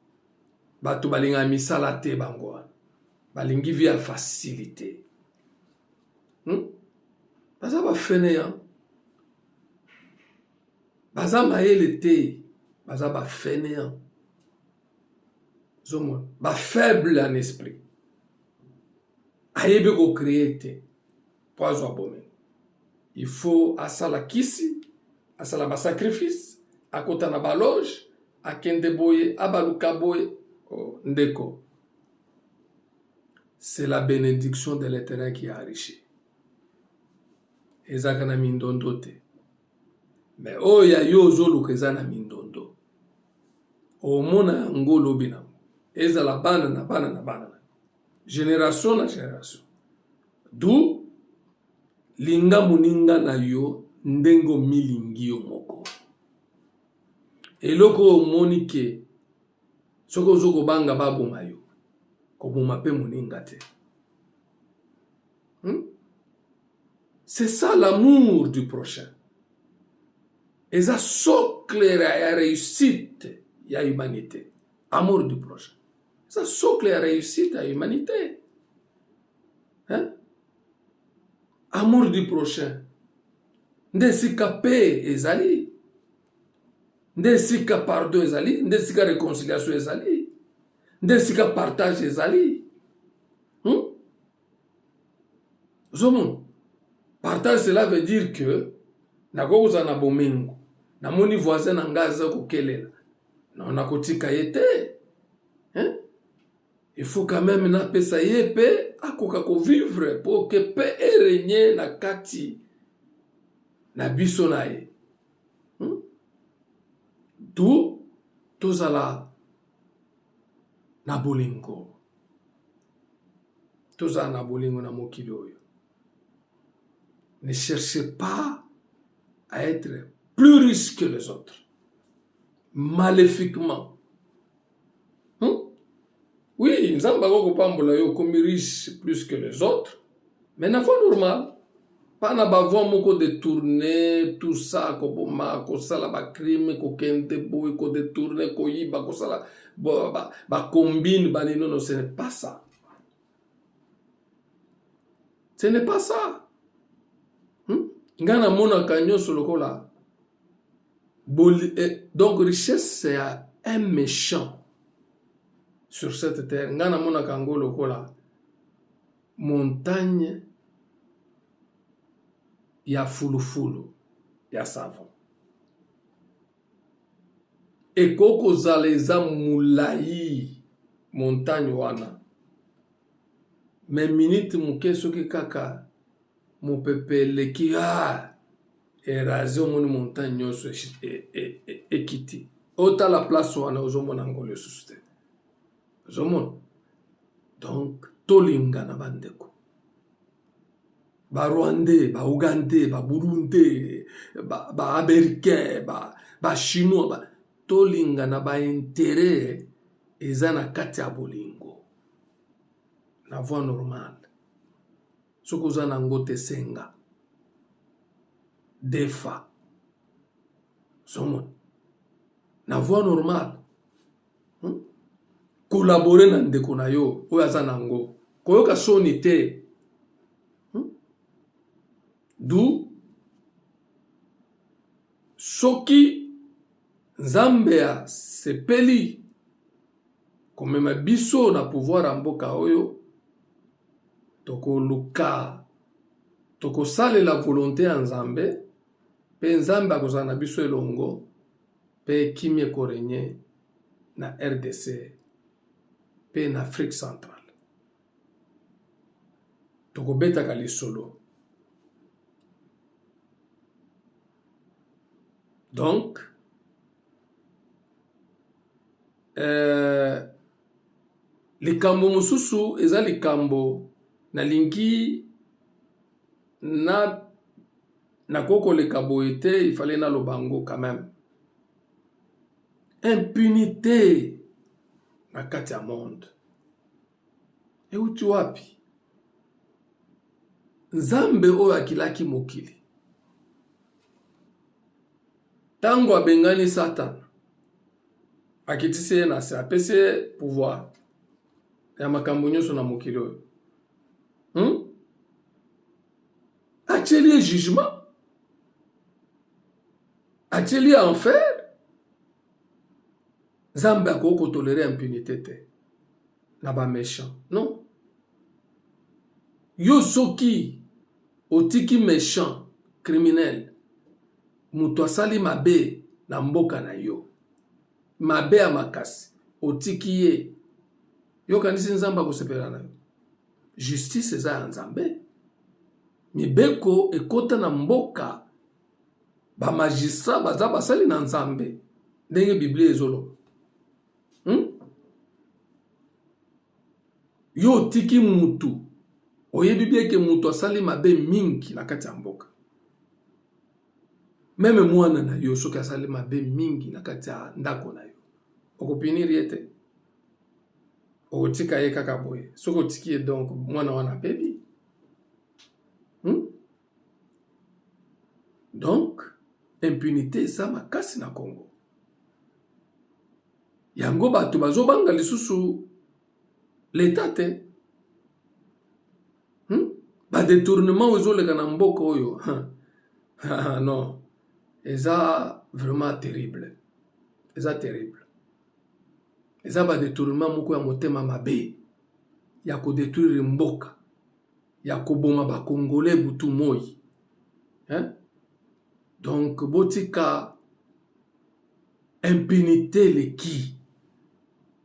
Bato balinga misala te bango wana. Balingi via facilité. Baza ba fainéant. Baza maele te. Baza ba fainéant. Zomon. Ba faible en esprit. Ayebe ko créer te. Poazo abome. Il faut asala kisi. Asala ba sacrifice. Akota na ba loge. Akende boye. Abaluka boye. Oh, ndeko. C'est la bénédiction de l'Éternel qui a enrichi. Ezaka na mindondo te. Mais oya yo zoluka eza na mindondo. Omona yango lobi na. Eza la bana na bana na bana. Génération na génération. D'où linga muninga na yo ndengo milingi yo moko. Eloko omoni ke soko zoko banga baboma yo. Koboma pe muninga te. C'est ça l'amour du prochain. Et ça socle la réussite ya humanité. Amour du prochain. Ça socle ya réussite à humanité. Hein? Amour du prochain. Nde sika paix ezali. Nde sika pardon ezali. Nde sika réconciliation ezali. Nde sika partage ezali. Zomon. Partage, cela veut dire que nakokuza na bomengo. Namoni voisin na nga aza kokelela. Na nakotika yete. Hein? Il faut quand même na pesa ye pe akoka ko vivre pour que paix et régner na kati na biso na ye. Tout tozala na bolingo. Tozala na bolingo na mokili oyo. Ne cherchez pas à être plus riche que les autres. Maléfiquement. Oui, nous avons pas comme riche plus que les autres. Mais n'a pas normal. Pas na bavon moko détourner tout ça ko boma ko sala ba crime ko kente boy ko détourner ko yiba ko sala ba combine ba non, ce n'est pas ça. Ce n'est pas ça. Ngana mona kanyo solokola. Donc richesse c'est un méchant sur cette terre. Ngana mona kango lokola montagne ya fulufulu ya savon. Et koko zaleza mulai montagne wana. Mais minute muke soki kaka mon pepe leki érasé mon montagne nyoso et kiti. Ota la place wana ozomona ngolo suste. Ozomona. Donc tolinga na bandeko. Ba Rwandais, ba Ougandais, ba Burundais, ba Américains, ba Chinois, ba tolinga na ba intérêt eza na kati ya bolingo. Na voie normale. Soko za na ngote senga. Defa. Somon. Na voie normale. Collaborer na ndeko na yo, oyo aza nango. Koyoka soni te. D'où soki Zambia sepeli komema biso na pouvoir ya mboka oyo toko luka toko sale la volonté ya Nzambe pe Nzambe akozala na biso elongo pe kimie korenye na RDC pe na Afrique centrale toko betaka lisolo. Donc, likambo mususu eza likambo na linki na koko lekabo ete il fallait na lobango quand même. Impunité na kati ya monde. Euti wapi? Nzambe oyo akilaki mokili. Tango abengani Satan, akitisi ye na se apesi pouvoir ya makambo nyonso na mokili oyo. Atieli ye jugement, atieli ye enfer. Nzambe akoko tolere impunité te na ba méchant. Non. Yo soki otiki méchant, criminel, mutu asali mabe na mboka na yo. Mabe ya makasi. Otiki ye. Yo kanisi Nzambe akosepela na yo. Justice eza ya Nzambe. Mibeko ekota na mboka. Ba magistrat baza basali na Nzambe. Ndenge Biblia ezolo. Yo otiki mutu. Oyebi bien ke mutu asali mabe mingi na kati ya mboka. Meme mwana na yo soki asali mabe mingi na kati ya ndako na yo. Okopiniri ete. Okotika ye kaka boye. Soki otiki ye donc mwana wana bebi. Donc, impunité eza makasi na Congo. Yango bato bazobanga lisusu l'état te badétournement ozoleka na mboka oyo non eza vraiment terrible, eza terrible, eza badétournement moko ya motema mabe ya kodétruire mboka, ya koboma bakongolais butu moi. Donc botika impunité leki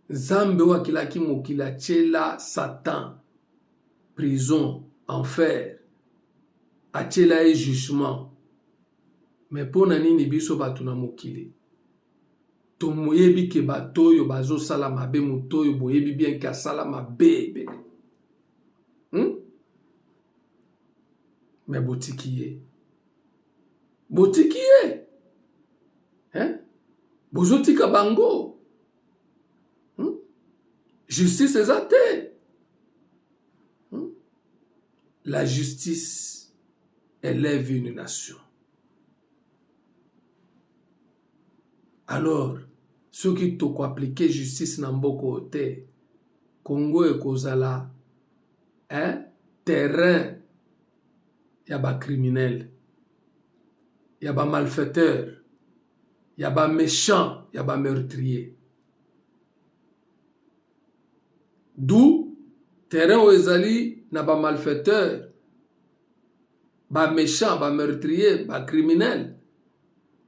nzambe oyo akilaki mokili atiela Satan prison, enfer, atiela ye jugement. Mais pona nini biso bato na mokili tomoyebi ke bato oyo bazosala mabe, moto oyo boyebi bien ke asala mabe ebele mais botiki ye, botiki ye, bozotika bango, justice eza te. La justice élève une nation. Alors, ceux qui toko appliquer justice na mboko te, Congo ekozala terrain ya ba criminel, ya ba malfaiteur, ya ba méchant, ya ba meurtrier. D'où terrain oyo ezali na ba malfaiteur, ba méchant, ba meurtrier, ba criminel,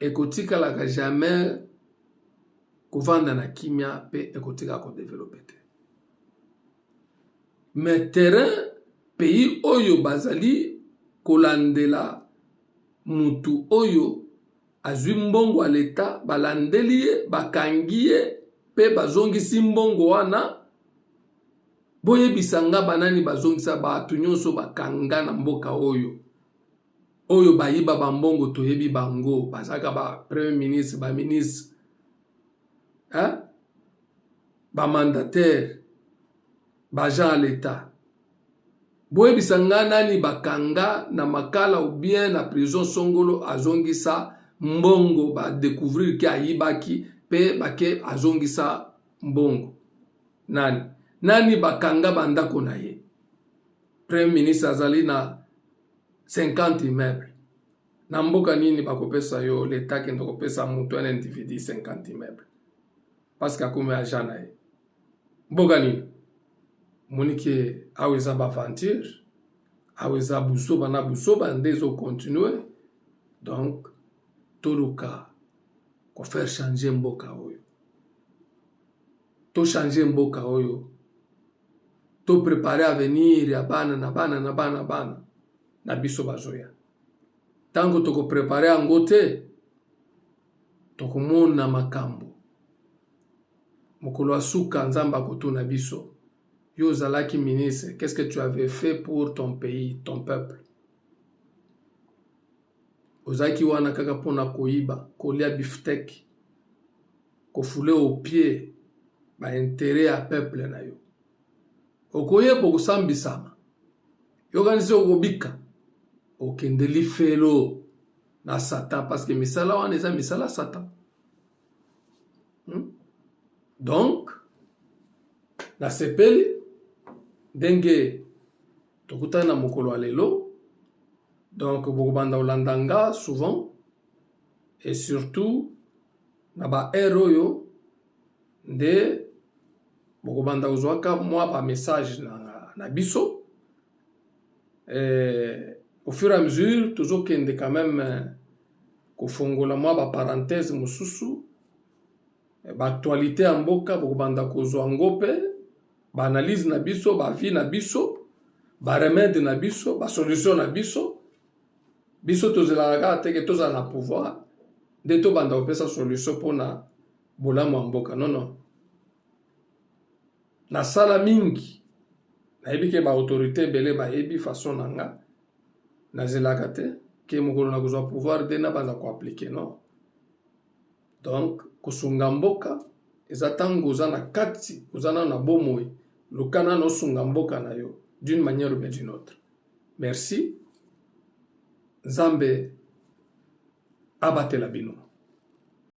ekotikalaka jamais kovanda na kimia pe ekotika ko développer te. Mais terrain pays oyo bazali kolandela mutu oyo azwi mbongo à l'état, balandeli ye, bakangi ye pe bazongisi mbongo wana, boyebisanga banani bazongisa bato nyonso bakanga na mboka oyo bayiba bambongo toyebi bango, bazaka ba premier ministre, ba ministre, ba mandataire, ba gens à l'état. Boyebisanga nani bakanga na makala ou bien na prison songolo azongisa mbongo, ba découvrir ki ayibaki pe bake azongisa mbongo. Nani bakanga bandako na ye. Premier ministre azali na 50 immeubles. Na mboka nini bakopesa yo l'état kende kopesa mutu un individu 50 immeubles. Parce que akome agent na ye. Mboka nini? Monike aweza ba aventure, aweza busoba na busoba ndezo continuer. Donc toluka ko faire changer mboka oyo. To changer mboka oyo. To préparer avenir ya bana na biso bazoya. Tango toko préparer yango te, toko mona makambo. Mokolo asuka nzamba kotuna biso. Yo zalaki ministre, qu'est-ce que tu avais fait pour ton pays, ton peuple? Ozaki wana kaka pona koiba, kolia bifteki, kofule au pied, ba intérêt à peuple na yo. Okoye bokosambisama. Yo ganisi okobika. Okendeli felo na Satan, parce que misala wana eza misala Satan. Donc, na sepeli, denge tokutana na mokolo ya lelo, donc bokobanda olandanga souvent, et surtout na ba oyo nde bokobanda ozwaka mwa ba message na biso. Au fur et à mesure, tozokende quand même kofongola mwa ba parenthèse mususu, ba actualité ya mboka bokobanda kozwa ngope, ba analyse na biso, ba vie na biso, ba remède na biso, ba solution na biso. Biso tozelaka teke tozala na pouvoir, nde tobanda kopesa solution pona bolamu ya mboka. Non. Na sala mingi, nayebi ke ba autorité bele ba yebi façon nanga, nazelaka te, ke mokolo na kozwa pouvoir de na banda ko appliquer, non. Donc, kosunga mboka, eza tango oza na kati, oza na bomoi, lukana no sunga mboka na yo, d'une manière ou d'une autre. Merci. Nzambe abatela bino.